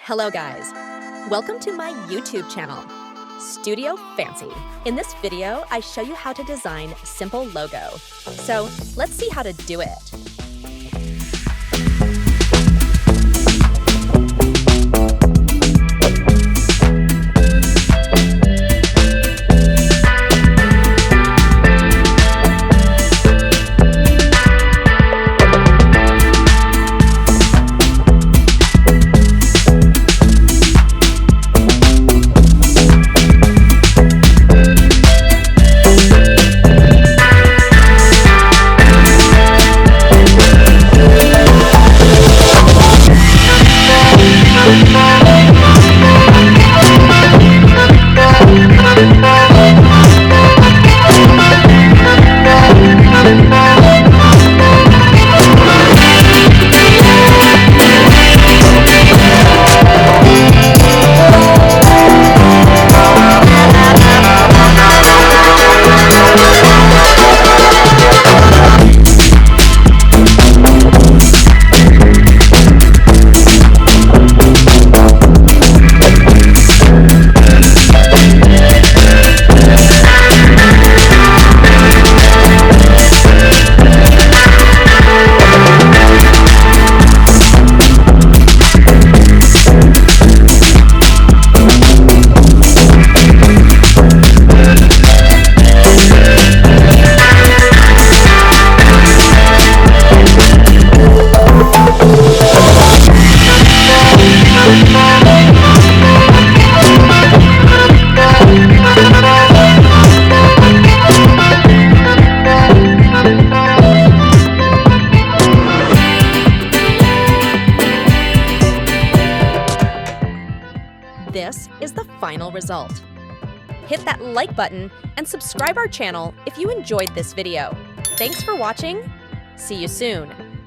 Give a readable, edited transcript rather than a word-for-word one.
Hello guys, welcome to my YouTube channel, Studio Fancy. In this video, I show you how to design simple logo. So let's see how to do it. This is the final result. Hit that like button and subscribe our channel if you enjoyed this video. Thanks for watching. See you soon.